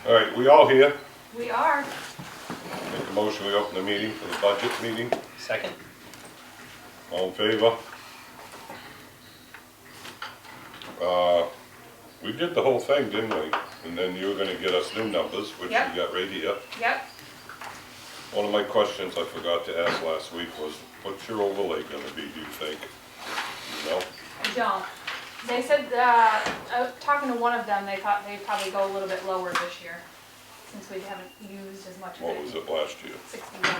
All right, we all here? We are. Make a motion, we open the meeting for the budget meeting. Second? All in favor? We did the whole thing, didn't we? And then you were gonna get us new numbers, which we Yep. got right here. Yep. One of my questions I forgot to ask last week was, what's your overlay gonna be, do you think? You know? I don't. They said, talking to one of them, they thought they'd probably go a little bit lower this year, since we haven't used as much of it. What was it last year? 61.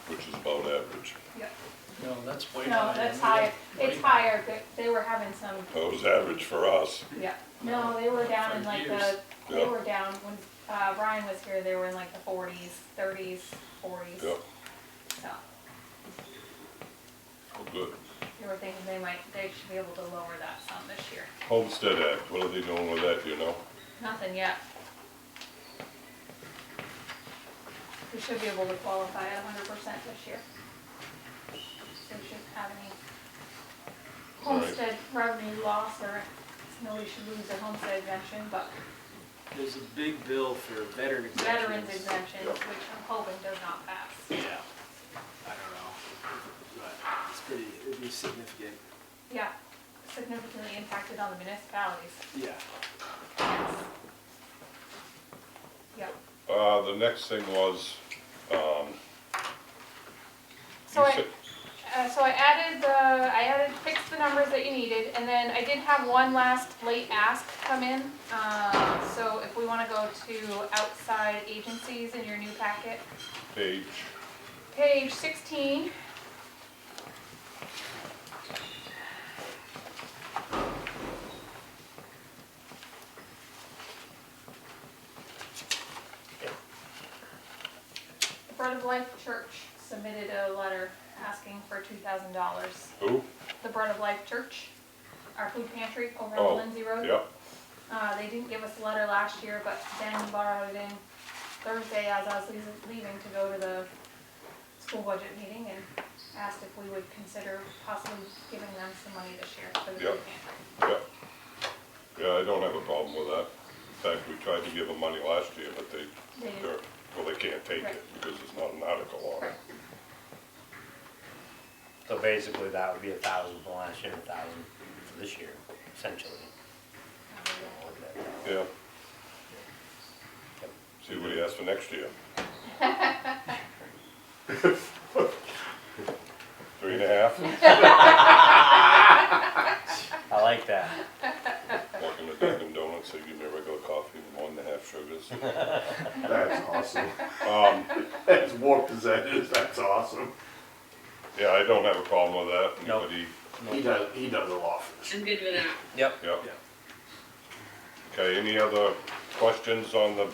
Which is about average. Yep. No, that's way No, that's higher. It's higher. They were having some, That was average for us. yeah. No, they were down in For like years. they Yeah. were down when Brian was here, they were in like the 40s, 30s, 40s. Yep, So well, good. they were thinking they should be able to lower that some this year. Homestead Act, what are they doing with that, do you know? Nothing yet. We should be able to qualify at 100% this year. So we shouldn't have any homestead revenue loss, or nobody should lose their homestead exemption, but There's a big bill for veteran exemptions. veterans exemptions, Yep. which I'm hoping does not pass. Yeah. I don't know. But it's pretty, it'd be significant. Yeah, significantly impacted on the municipalities. Yeah. Yes. Yep. The next thing was, So I fixed the numbers that you needed, and then I did have one last late ask come in. So if we wanna go to outside agencies in your new packet, page 16. The Bread of Life Church submitted a letter asking for $2,000. who? The Bread of Life Church, our food pantry over Oh, on Lindsay Road. Yep, They didn't give us a letter last year, but Ben borrowed it in Thursday as I was leaving to go to the school budget meeting, and asked if we would consider possibly giving them some money this year for the Yep. food pantry. yep. Yeah, I don't have a problem with that. In fact, we tried to give them money last year, but They didn't. they can't take Right. it because there's not an article on it. Right. So basically that would be 1,000 from last year, 1,000 for this year, essentially. Yeah. See what he has for next year. 3.5, I like that. walking to Dunkin' Donuts, they give me a regular coffee with 1.5 sugars. That's awesome. Um, As warped as that is, that's awesome. yeah, I don't have a problem with that. Nope. Anybody? He does a lot for us. I'm good with that. Yep. Yep. Yeah. Okay, any other questions on the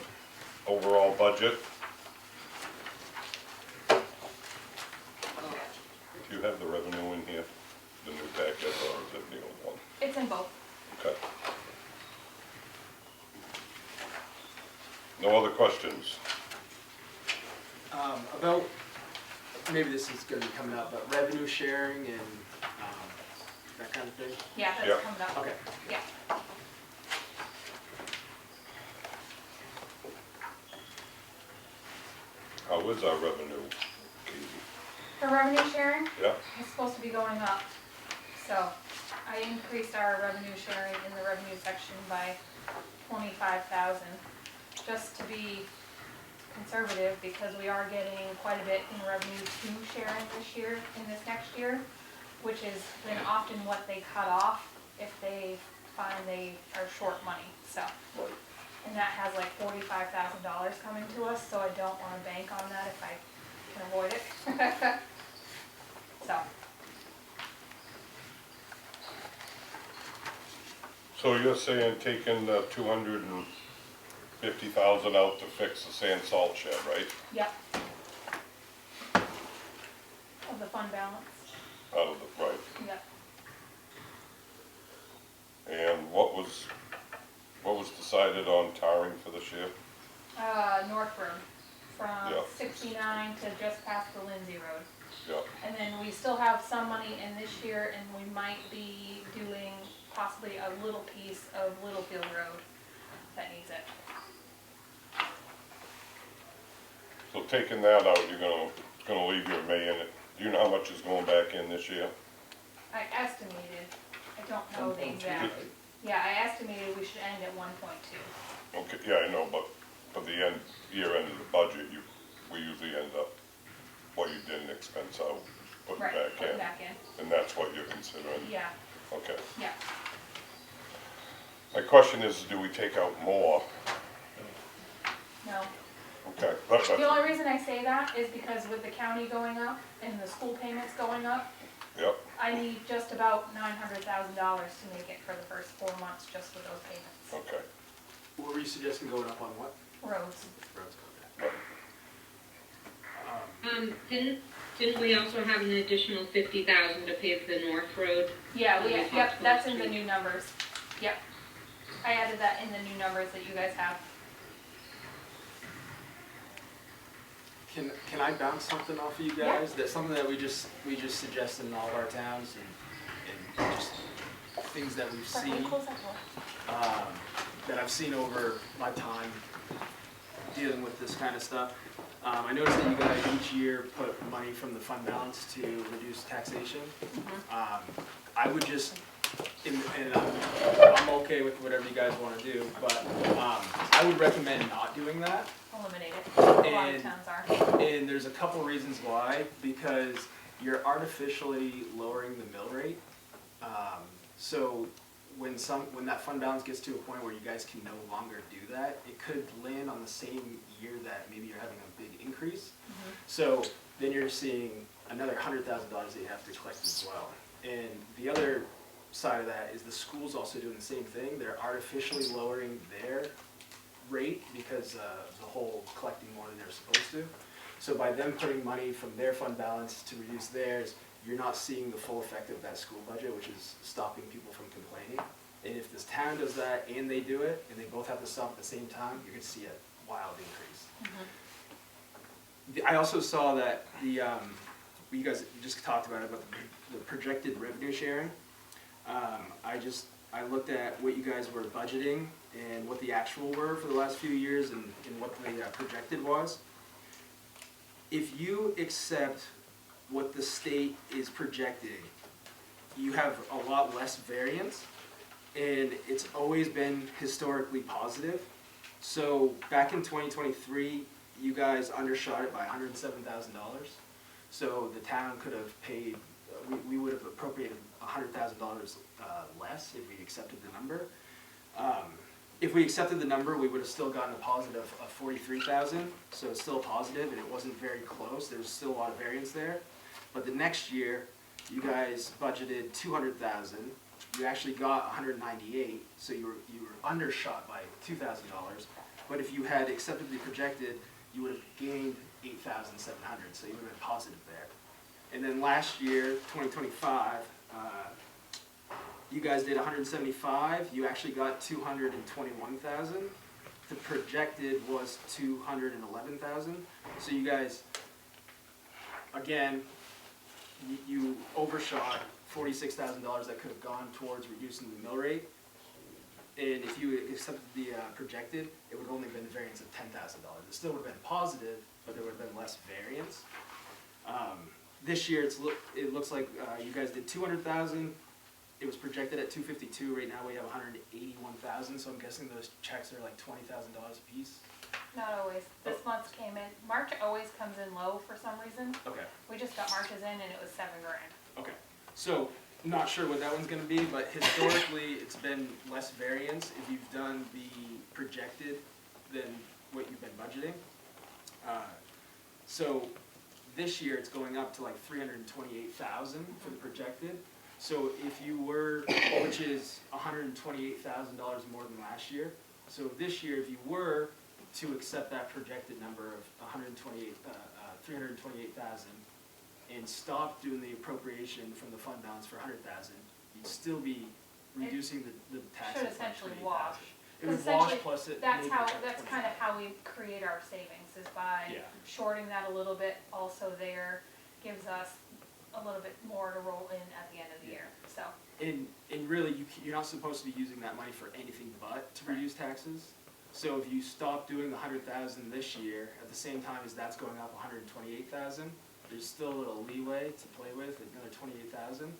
overall budget? Do you have the revenue in here, the new packet, or is it the old one? It's in both. Okay. No other questions? About, maybe this is gonna be coming up, but revenue sharing and, that kind of thing. Yeah, that's Yep. coming up. Okay. Yeah. How is our revenue, Katie? For revenue sharing, Yeah, it's supposed to be going up. So I increased our revenue sharing in the revenue section by 25,000, just to be conservative, because we are getting quite a bit in revenue to sharing this year, in this next year, which is then often what they cut off if they find they are short money, so. And that has like $45,000 coming to us, so I don't wanna bank on that if I can avoid it. So, so you're saying taking the 250,000 out to fix the sand salt shed, right? yep. Of the fund balance, Out of the, right. yep. And what was decided on tarring for this year? North Road, from Yeah. 69 to just past the Lindsay Road. Yeah, And then we still have some money in this year, and we might be doing possibly a little piece of Littlefield Road. that needs it. So taking that out, you're gonna leave your May in it. Do you know how much is going back in this year? I estimated, I don't know the exact, yeah, I estimated we should end at 1.2. Okay, yeah, I know, but for the year end of the budget, we usually end up what you didn't expense out, putting Right, back put in. it back in, And that's what you're considering? yeah, Okay. yeah. My question is, do we take out more? No. Okay, The only reason I say that is because with the county going up and the school payments going up, yep, I need just about $900,000 to make it for the first 4 months just with those payments. okay. What were you suggesting going up on what? Roads. Roads, okay. Didn't we also have an additional 50,000 to pay for the North Road? Yeah, We yep, talked that's last in the week. new numbers. Yep. I added that in the new numbers that you guys have. Can I bounce something off of you Yeah. guys? That's something that we just suggested in all of our towns and just things that we've Brett, will you seen, close that door? that I've seen over my time dealing with this kind of stuff. I noticed that you guys each year put money from the fund balance to reduce taxation. I would just, and I'm okay with whatever you guys want to do, but I would recommend not doing that. Eliminate it. A lot of And- towns are. And there's a couple reasons why, because you're artificially lowering the mill rate. So when that fund balance gets to a point where you guys can no longer do that, it could land on the same year that maybe you're having a big increase. So then you're seeing another $100,000 that you have to collect as well. And the other side of that is the school's also doing the same thing. They're artificially lowering their rate because of the whole collecting more than they're supposed to. So by them putting money from their fund balance to reduce theirs, you're not seeing the full effect of that school budget, which is stopping people from complaining. And if this town does that and they do it, and they both have to stop at the same time, you're gonna see a wild increase. I also saw that you guys just talked about it, about the projected revenue sharing. I looked at what you guys were budgeting and what the actual were for the last few years and what the projected was. If you accept what the state is projecting, you have a lot less variance, and it's always been historically positive. So back in 2023, you guys undershot it by $107,000. So the town could have paid, we would have appropriated $100,000 less if we accepted the number. If we accepted the number, we would have still gotten a positive of 43,000, so it's still positive, and it wasn't very close. There was still a lot of variance there. But the next year, you guys budgeted 200,000. You actually got 198, so you were undershot by $2,000. But if you had accepted the projected, you would have gained 8,700, so you would have been positive there. And then last year, 2025, you guys did 175. You actually got 221,000. The projected was 211,000. So you guys, again, you overshot $46,000 that could have gone towards reducing the mill rate. And if you accepted the projected, it would have only been a variance of $10,000. It still would have been positive, but there would have been less variance. This year, it looks like you guys did 200,000. It was projected at 252. Right now, we have 181,000. So I'm guessing those checks are like $20,000 a piece. Not always. This month's came in, March always comes in low for some reason. Okay. We just got March's in and it was $7 grand. Okay. So not sure what that one's going to be, but historically, it's been less variance if you've done the projected than what you've been budgeting. So this year, it's going up to like 328,000 for the projected. So if you were, which is $128,000 more than last year. So this year, if you were to accept that projected number of 328,000 and stop doing the appropriation from the fund balance for 100,000, you'd still be reducing the taxes. Should essentially wash. It would Essentially, wash plus it. That's maybe how, about that's 20. kind of how we create our savings, is by Yeah. shorting that a little bit. Also there gives us a little bit more to roll in at the end of the year, so. And really, you're not supposed to be using that money for anything but to reduce taxes. So if you stop doing the 100,000 this year, at the same time as that's going up 128,000, there's still a little leeway to play with, another 28,000.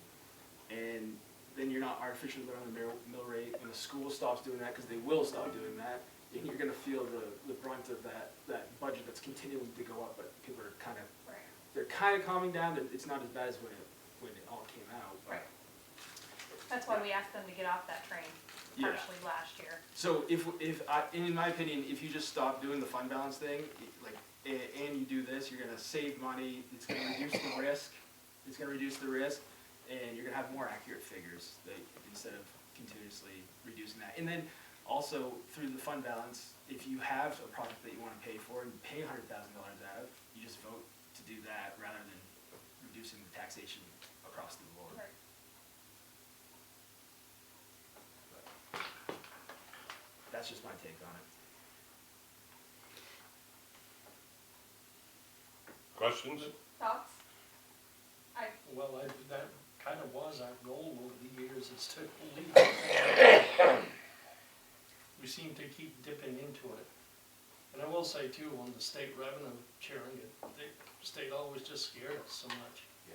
And then you're not artificially lowering the mill rate. When the school stops doing that, because they will stop doing that, and you're gonna feel the brunt of that budget that's continuing to go up, but people are kind of, Right. they're kind of calming down. It's not as bad as when it all came out. But Right. That's why we asked them to get off that train Yeah. partially last year. So in my opinion, if you just stop doing the fund balance thing, like, and you do this, you're gonna save money, it's gonna reduce the risk, and you're gonna have more accurate figures instead of continuously reducing that. And then also, through the fund balance, if you have a project that you wanna pay for and pay $100,000 out of, you just vote to do that rather than reducing the taxation across the board. Right. That's just my take on it. Questions? Thoughts? Well, that kind of was our goal over the years, is to leave it. We seem to keep dipping into it. And I will say too, on the state revenue sharing, the state always just scared us so much. Yeah.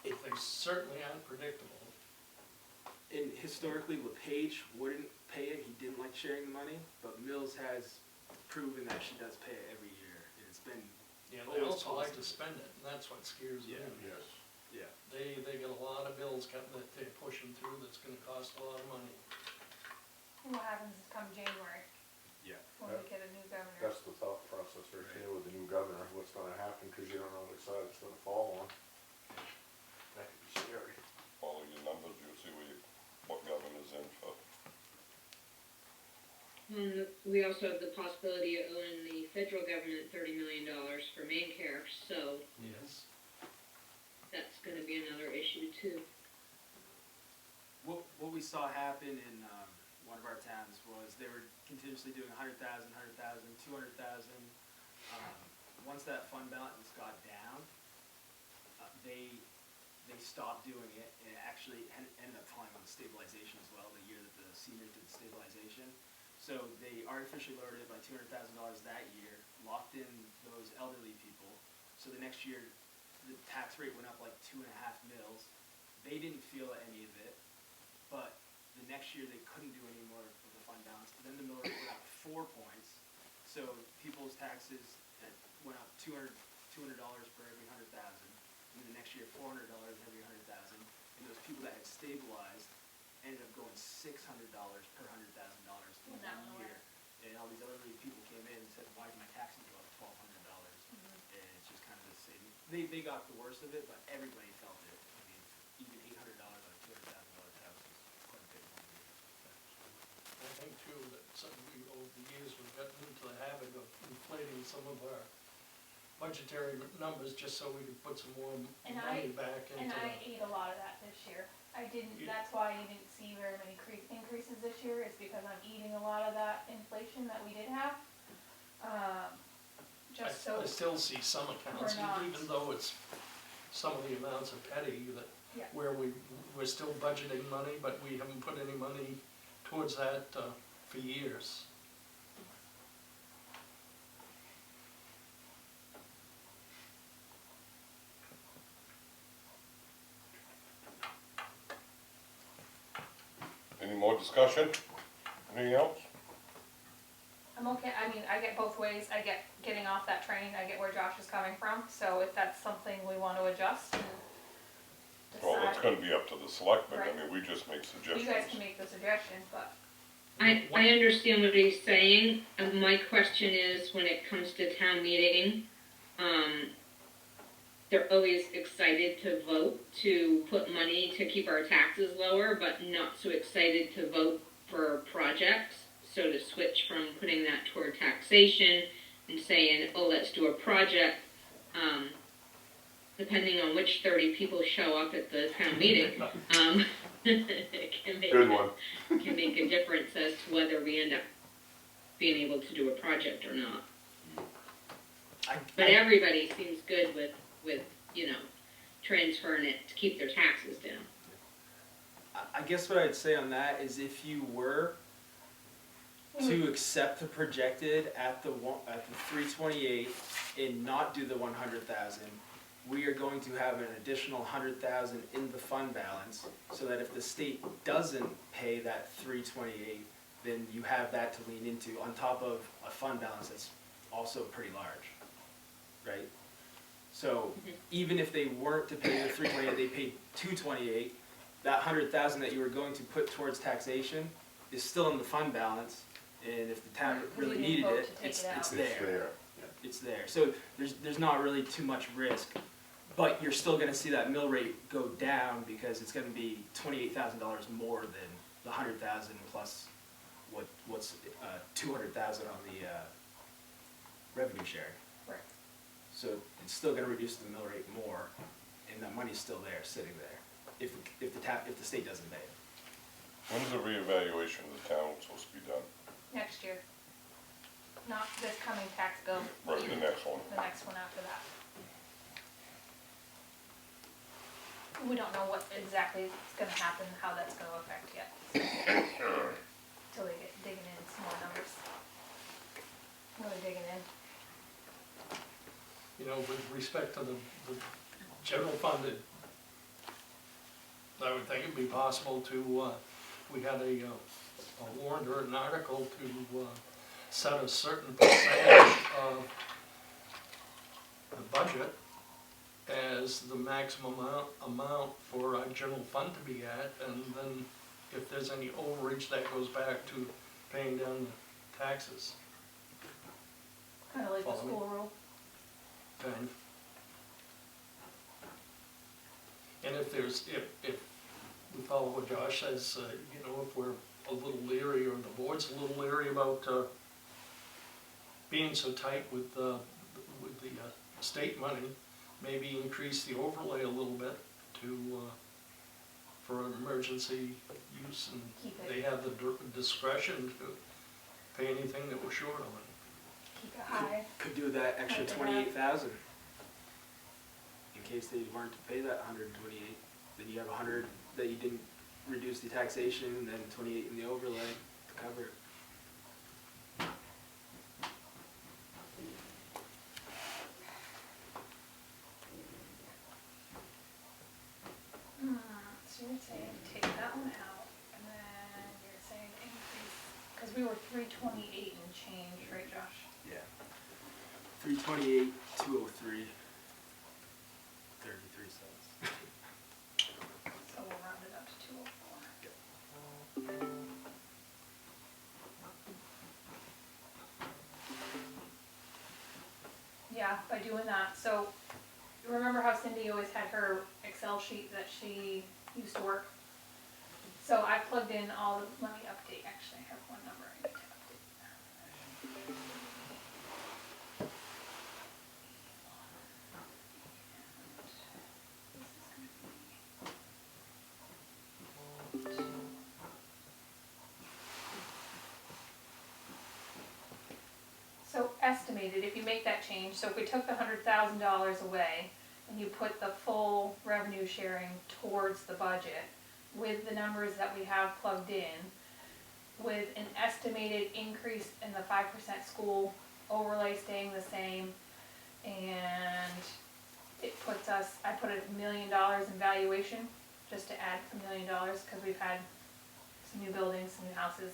They certainly aren't predictable. And historically, LePage wouldn't pay it, he didn't like sharing the money, but Mills has proven that she does pay it every year, and it's been, Yeah, they Always also like to positive. spend it, and that's what scares me. Yeah. Yes. yeah. They got a lot of bills that they're pushing through that's gonna cost a lot of money. And what happens is come January, Yeah. when we get a new governor. That's the thought process right there with the new governor, what's gonna happen, cause you don't know which side it's gonna fall on. That could be scary. Follow your numbers, you'll see what governor's in for. We also have the possibility of owing the federal government $30 million for main care, so Yes. that's gonna be another issue too. What we saw happen in one of our towns was they were continuously doing 100,000, 100,000, 200,000. Once that fund balance got down, they stopped doing it, and it actually ended up falling on stabilization as well, the year that the seniors did stabilization. So they artificially lowered it by $200,000 that year, locked in those elderly people. So the next year, the tax rate went up like 2.5 mils. They didn't feel any of it, but the next year they couldn't do any more of the fund balance. Then the mill rate went up 4 points. So people's taxes went up $200 per every 100,000. And the next year, $400 every 100,000. And those people that had stabilized ended up going $600 per $100,000 in Went out 1 nowhere. year. And all these elderly people came in and said, "Why did my taxes go up $1,200? And it's just kind of the same. They got the worst of it, but everybody felt it. I mean, even $800 on a $200,000 house is quite a bit more. I think too, that over the years, we've gotten into the habit of inflating some of our budgetary numbers just so we could put some more And money back into And I the. ate a lot of that this year. I didn't, You- that's why you didn't see very many increases this year, is because I'm eating a lot of that inflation that we did have. Just so, I still see some accounts, We're not. even though it's, some of the amounts are petty, that yeah, where we're still budgeting money, but we haven't put any money towards that for years. Any more discussion? Anything else? I'm okay, I mean, I get both ways, I get getting off that train, I get where Josh is coming from, so if that's something we want to adjust and Well, that's decide, gonna be up to the selectmen, I Right. mean, we just make suggestions. you guys can make the suggestions, but I understand what he's saying. My question is, when it comes to town meeting, they're always excited to vote to put money to keep our taxes lower, but not so excited to vote for projects. So to switch from putting that toward taxation and saying, oh, let's do a project, depending on which 30 people show up at the town meeting, it can make Good one. can make a difference as to whether we end up being able to do a project or not. But everybody seems good with transferring it to keep their taxes down. I guess what I'd say on that is if you were we to accept the projected at the 328 and not do the 100,000, we are going to have an additional 100,000 in the fund balance, so that if the state doesn't pay that 328, then you have that to lean into on top of a fund balance that's also pretty large, right? So even if they weren't to pay the 328, they paid 228, that 100,000 that you were going to put towards taxation is still in the fund balance, and if the town really You didn't needed vote it, to take it's it out. It's there. there. It's there. So there's not really too much risk, but you're still gonna see that mill rate go down because it's gonna be $28,000 more than the 100,000 plus what's 200,000 on the revenue sharing. Right. So it's still gonna reduce the mill rate more, and that money's still there, sitting there, if the state doesn't pay it. When's the reevaluation of the town supposed to be done? Next year. Not this coming tax bill, Right, the next one. the next one after that. We don't know what exactly is gonna happen, how that's gonna affect yet. Till they get digging in some more numbers. Really digging in. You know, with respect to the general fund, I would think it'd be possible to, we had a warrant or an article to, set a certain percentage of the budget as the maximum amount for our general fund to be at, and then if there's any overage, that goes back to paying down the taxes. Kinda like the Follow me? school rule. And if there's, if we follow what Josh says, you know, if we're a little leery, or the board's a little leery about, being so tight with the state money, maybe increase the overlay a little bit to, for emergency use, and Keep it. they have the discretion to pay anything that we're short on. Keep it high. Could do that extra Like they have. 28,000. In case they weren't to pay that 128, then you have 100 that you didn't reduce the taxation, and then 28 in the overlay to cover it. So you're saying take that one out, and then you're saying increase, cause we were 328 and change, right, Josh? Yeah. 328, 203, 33 cents. So we'll round it up to 204. Yeah, by doing that, so, remember how Cindy always had her Excel sheet that she used to work? So I plugged in all the, let me update, actually, I have one number I need to update. So estimated, if you make that change, so if we took the $100,000 away and you put the full revenue sharing towards the budget with the numbers that we have plugged in, with an estimated increase in the 5% school overlay staying the same, and it puts us, I put $1 million in valuation, just to add $1 million, because we've had some new buildings, some new houses.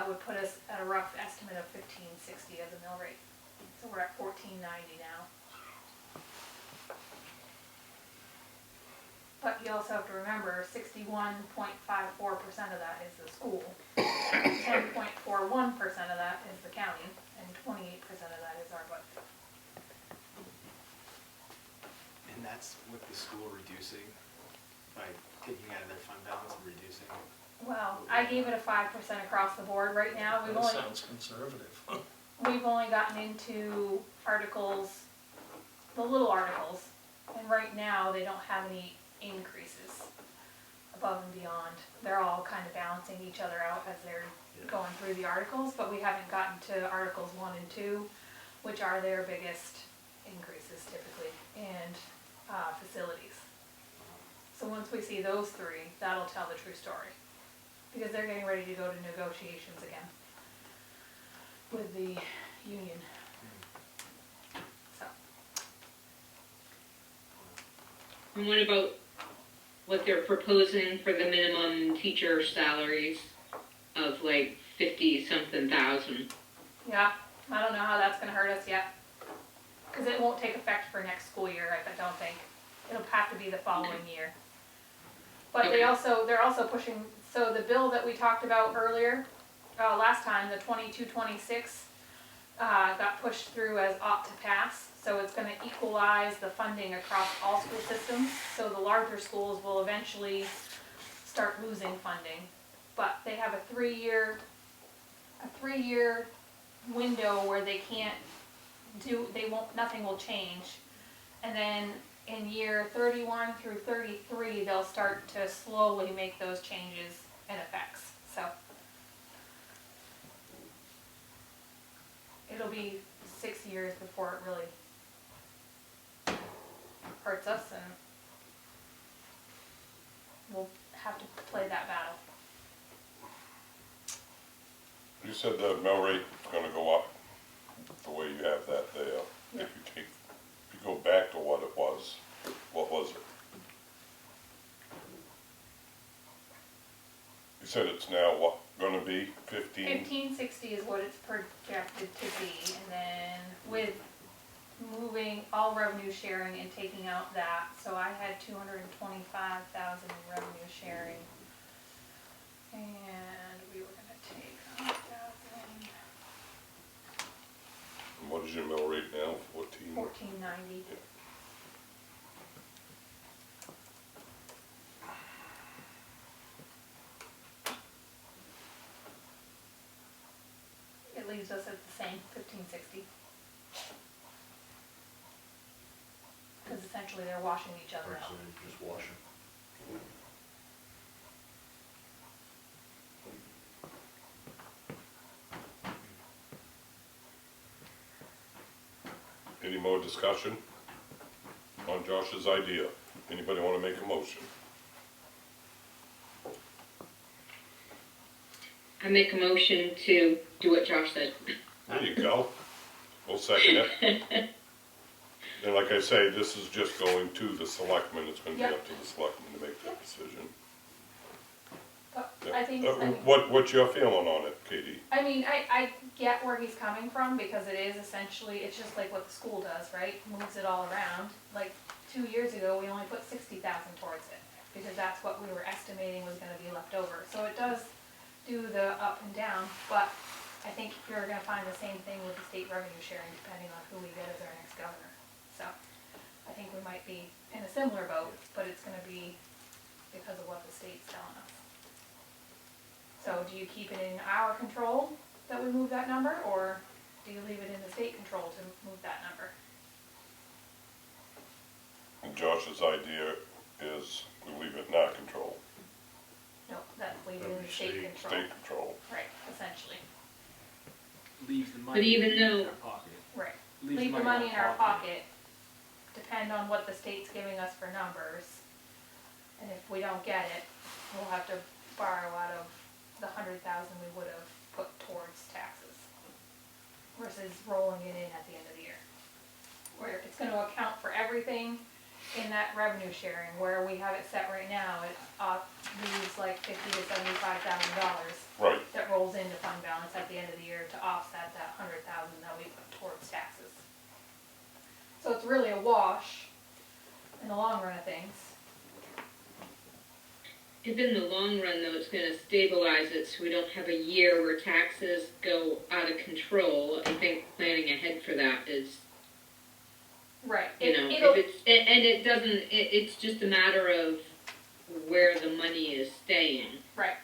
Would put us at a rough estimate of 1560 as a mill rate. So we're at 1490 now. But you also have to remember, 61.54% of that is the school, 10.41% of that is the county, and 28% of that is our budget. And that's with the school reducing, by taking out of their fund balance and reducing. Well, I gave it a 5% across the board right now. That sounds conservative. We've only gotten into articles, the little articles, and right now they don't have any increases above and beyond. They're all kind of balancing each other out as they're going through the articles, but we haven't gotten to Articles 1 and 2, which are their biggest increases typically, and facilities. So once we see those three, that'll tell the true story, because they're getting ready to go to negotiations again. with the union. So, And what about what they're proposing for the minimum teacher salaries of like 50-something thousand? yeah, I don't know how that's gonna hurt us yet. Cause it won't take effect for next school year, I don't think. It'll have to be the following year. But Okay. they're also pushing, so the bill that we talked about earlier, last time, the 22-26, got pushed through as ought to pass. So it's gonna equalize the funding across all school systems. So the larger schools will eventually start losing funding. But they have a three-year window where they can't nothing will change. And then in year 31 through 33, they'll start to slowly make those changes and effects. So it'll be 6 years before it really hurts us, and we'll have to play that battle. You said the mill rate is gonna go up the way you have that there. Yeah. If you go back to what it was, what was it? You said it's now what, gonna be 15? 1560 is what it's projected to be, and then with moving all revenue sharing and taking out that, so I had 225,000 in revenue sharing, and we were gonna take 100,000, And what is your mill rate now, 14? 1490. Yeah. It leaves us at the same 1560. Because essentially they're washing each other out. Actually, just washing. Any more discussion on Josh's idea? Anybody wanna make a motion? I make a motion to do what Josh said. There you go. We'll second it. And like I say, this is just going to the selectmen, it's gonna be Yep. up to the selectmen to make that decision. But Yeah. I think, What's your feeling on it, Katie? I get where he's coming from, because it is essentially, it's just like what the school does, right? Moves it all around. Like 2 years ago, we only put 60,000 towards it, because that's what we were estimating was gonna be left over. So it does do the up and down, but I think you're gonna find the same thing with the state revenue sharing, depending on who we get as our next governor. So I think we might be in a similar boat, but it's gonna be because of what the state's telling us. So do you keep it in our control that we move that number, or do you leave it in the state control to move that number? And Josh's idea is we leave it in our control, No, that leave it in the state control. state control. Right, essentially, Leaves the But money even in though- our pocket. right. Leaves Leave the money in our pocket, depend on what the state's giving us for numbers. And if we don't get it, we'll have to borrow out of the 100,000 we would have put towards taxes versus rolling it in at the end of the year. Where it's gonna account for everything in that revenue sharing, where we have it set right now, it leaves like $50,000 to $75,000 Right, that rolls into fund balance at the end of the year to offset that 100,000 that we put towards taxes. So it's really a wash in the long run of things. If in the long run, though, it's gonna stabilize it so we don't have a year where taxes go out of control, I think planning ahead for that is, Right. you know, It'll, if it's, and it doesn't, it's just a matter of where the money is staying, right,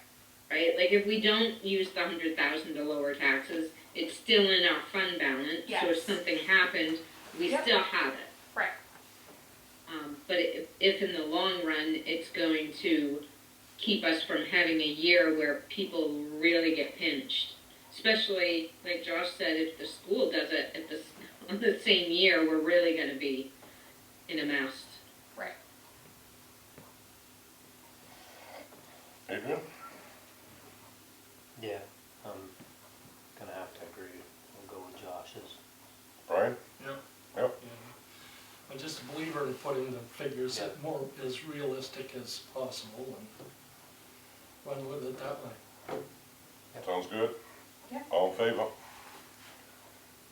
right? Like, if we don't use the 100,000 to lower taxes, it's still in our fund balance, so Yes. if something happened, we Yep. still have it. right. But if in the long run, it's going to keep us from having a year where people really get pinched. Especially, like Josh said, if the school does it on the same year, we're really gonna be in a mess. Right. Adrian? Yeah, I'm gonna have to agree figures it more as realistic as possible and run with it that way. Sounds good? Yeah. All in favor?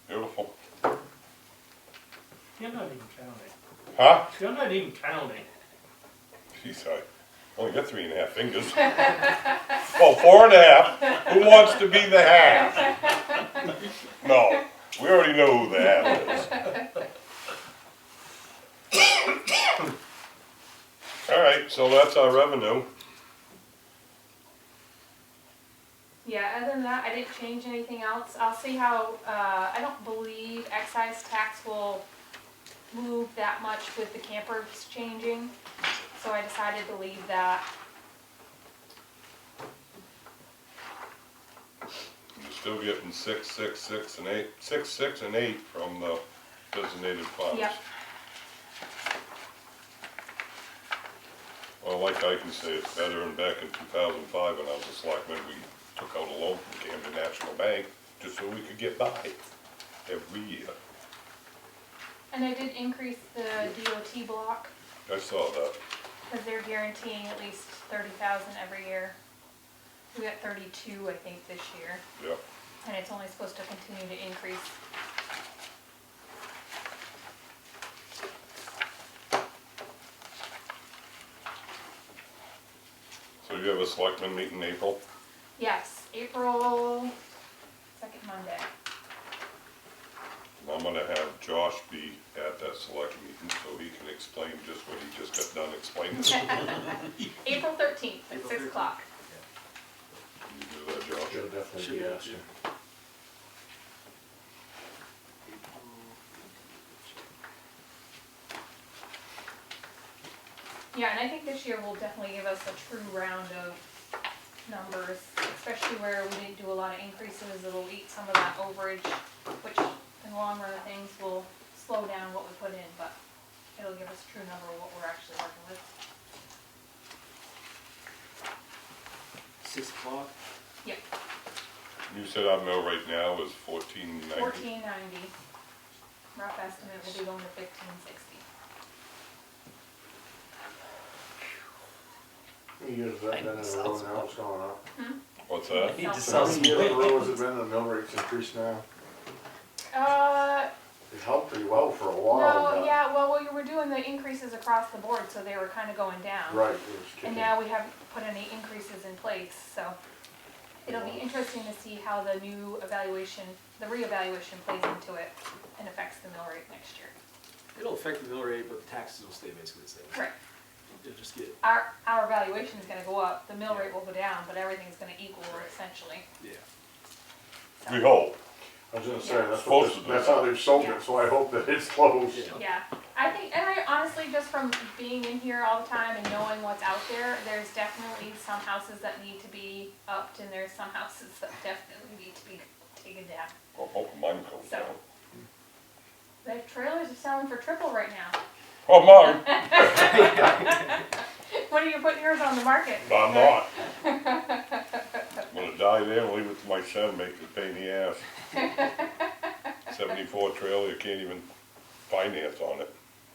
Beautiful. You're not even counting. Huh? You're not even counting. Jeez, I only got 3.5 fingers. Well, 4.5. Who wants to be the half? No, we already know who the half is. All right, so that's our revenue. Yeah, other than that, I didn't change anything else. I'll see how, I don't believe excise tax will move that much with the campers changing, so I decided to leave that. You're still getting 6, 6, 6, and 8, 6, 6, and 8 from the designated funds. Yep. Well, like I can say, it's better than back in 2005 when I was a selectman, we took out a loan from Camden National Bank just so we could get by every year. And I did increase the DOT block, I saw that. because they're guaranteeing at least 30,000 every year. We got 32, I think, this year, Yep. and it's only supposed to continue to increase. So you have a selectman meeting in April? Yes, April 2nd Monday. I'm gonna have Josh be at that select meeting so he can explain just what he just got done explaining. April 13th at 6 o'clock. Can you do that, Josh? Should definitely Should be be, asking. Yeah, and I think this year will definitely give us a true round of numbers, especially where we didn't do a lot of increases. It'll eat some of that overage, which in the long run of things will slow down what we put in, but it'll give us a true number of what we're actually working with. 6 o'clock. Yep, You said our mill rate now is 14.90. 1490. Rough estimate will be going to 1560. How many years has that been in a row now, it's going up? What's that? He just How sells many years in a some row has it been, the mill rate's increased now? It held pretty well for a while, No, but. yeah, well, we were doing the increases across the board, so they were kind of going down. Right, it was kicking. And now we haven't put any increases in place, so it'll be interesting to see how the new evaluation, the reevaluation plays into it and affects the mill rate next year. It'll affect the mill rate, but the taxes will stay basically the same. Correct. You'll just get, Our valuation is gonna go up, the mill rate will go down, but everything's gonna equal essentially. yeah. We hope. I was gonna say, Yeah. that's what, Supposed to be. that's how they've sold Yeah. it, so I hope that it's close. Yeah. Yeah, I think, and I honestly, just from being in here all the time and knowing what's out there, there's definitely some houses that need to be upped and there's some houses that definitely need to be taken down. Well, hope mine goes So. down. The trailers are selling for triple right now. Oh, mine, When are you putting yours on the market? I'm not. I'm gonna die there and leave it to my son, make it a pain in the ass. 74 trailer, you can't even finance on it.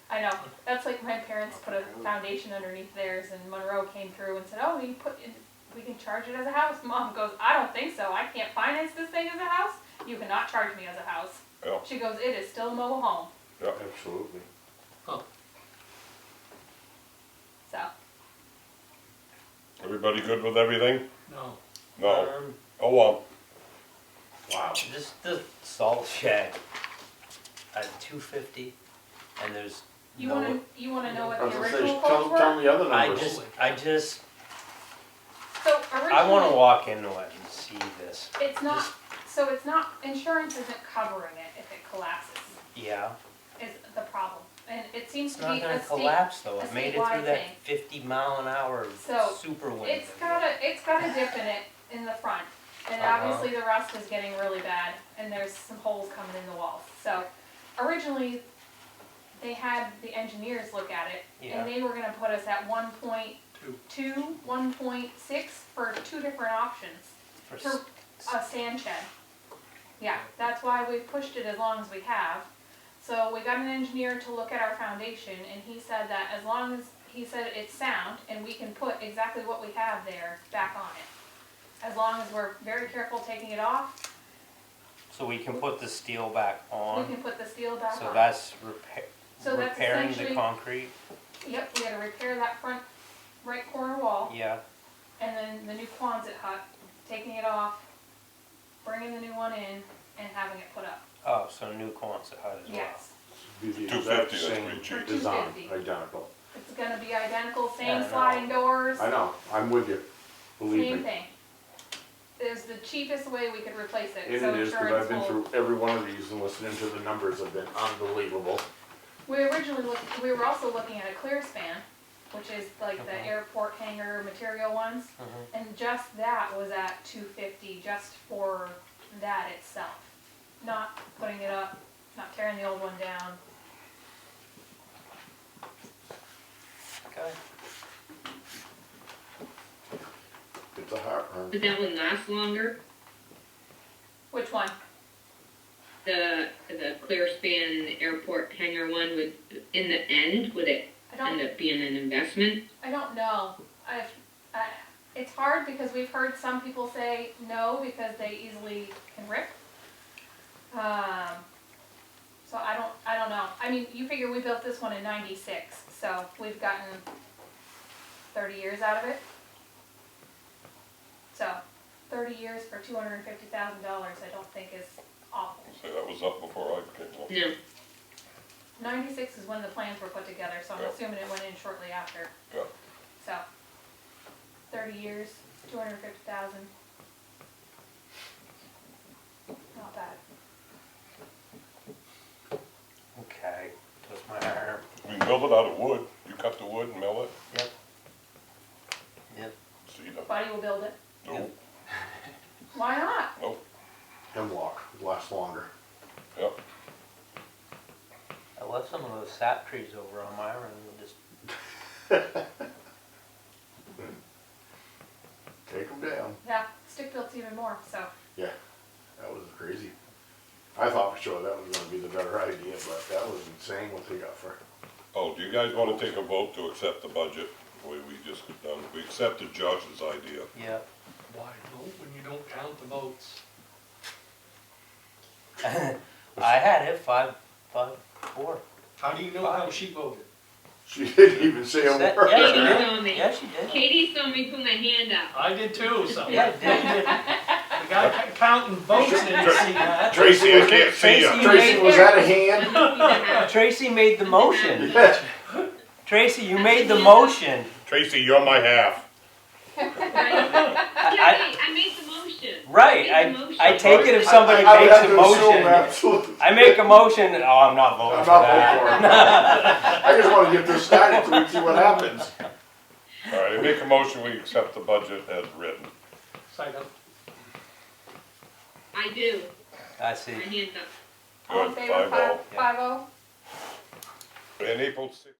I know, that's like my parents put a foundation underneath theirs and Monroe came through and said, oh, we can charge it as a house. Mom goes, I don't think so, I can't finance this thing as a house. You cannot charge me as a house. Yeah, She goes, it is still a mobile home, yeah. Absolutely. so. Everybody good with everything? No. No. Oh, well. Wow. Just the salt shed at 250, and there's You no. wanna know what I was the gonna say, original tell, quotes tell were? me the other I numbers. just, So originally. I want to walk into it and see this. It's not, so it's not, insurance isn't covering it if it collapses, Yeah, is the problem. And it seems it's to be not gonna a state, collapse though. a It made it statewide through that thing. 50-mile-an-hour So, super wind. it's got a dip in it in the front. And obviously the rust is getting really bad and there's some holes coming in the walls. So originally, they had the engineers look at it Yeah. and they were gonna put us at 1.2, 1.6 for 2 different options. For For a sand shed. Yeah, that's why we've pushed it as long as we have. So we got an engineer to look at our foundation, and he said that as long as, he said it's sound, and we can put exactly what we have there back on it. As long as we're very careful taking it off, So we can put the steel back we on, can put the steel back on. so that's So that's repairing the essentially- concrete, Yep, we gotta repair that front right corner wall, yeah, and then the new Quonset hut, taking it off, bringing the new one in, and having it put up. oh, so new Quonset hut as well. Yes. Be the 250, exact that's same pretty cheap. design, 250. identical. It's gonna be identical, Yeah, I same know. sliding doors, I know, I'm with you, believe same me. thing. It was the cheapest way we could replace it, And so it is, because insurance I've been will. through every one of these and listening to the numbers have been unbelievable. We originally looked, we were also looking at a clear span, which is like the Mhm. airport hangar material ones. Mhm. And just that was at 250, just for that itself. Not putting it up, not tearing the old one down. Okay. It's a heartburn. Would that one last longer? Which one? The clear span airport hangar one would, in the end, would it I end don't, up being an investment? I don't know. It's hard because we've heard some people say no because they easily can rip. So I don't know. I mean, you figure we built this one in '96, so we've gotten 30 years out of it. So 30 years for $250,000, I don't think is awful. So that was up before I came along. No. '96 is when the plans were put together, so I'm Yeah. assuming it went in shortly after. Yeah. So 30 years, 250,000. Not bad. Okay, twist my hair. We can build it out of wood. You cut the wood and mill it. Yep. Yep. Cedar. Buddy will build it. No, Why not? Hemlock lasts longer. yep. I left some of those sap trees over on my room and just, Take them down. Yeah, stick built's even more, so. Yeah, that was crazy. I thought for sure that was gonna be the better idea, but that was insane what they got for. Oh, do you guys wanna take a vote to accept the budget, the way we just done? We accepted Josh's idea. yeah. Why vote when you don't count the votes? I had it 5-4. How do you know how she voted? She didn't even say a That- word. yeah, she Katie did. saw me. Yeah, she did. Katie saw me put my hand up. I did too, so. Yeah, did, did. The guy counting votes didn't see that. Tracy, I can't see Tracy, you. Tracy, was that a hand? Tracy made the motion. Tracy, you made the motion. Tracy, you're my half. Right? Yeah, I made the motion. Right, I made the motion. I take it if somebody I would makes have a to assume motion. absolutely. I make a motion, and, oh, I'm not voting I'm for not that. voting for it. I just wanna get this started so we can see what happens. All right, I make a motion, we accept the budget as written. Second. I do. I see. My hand's up. All in Good, favor, 5-0. 5-0? And April 6th.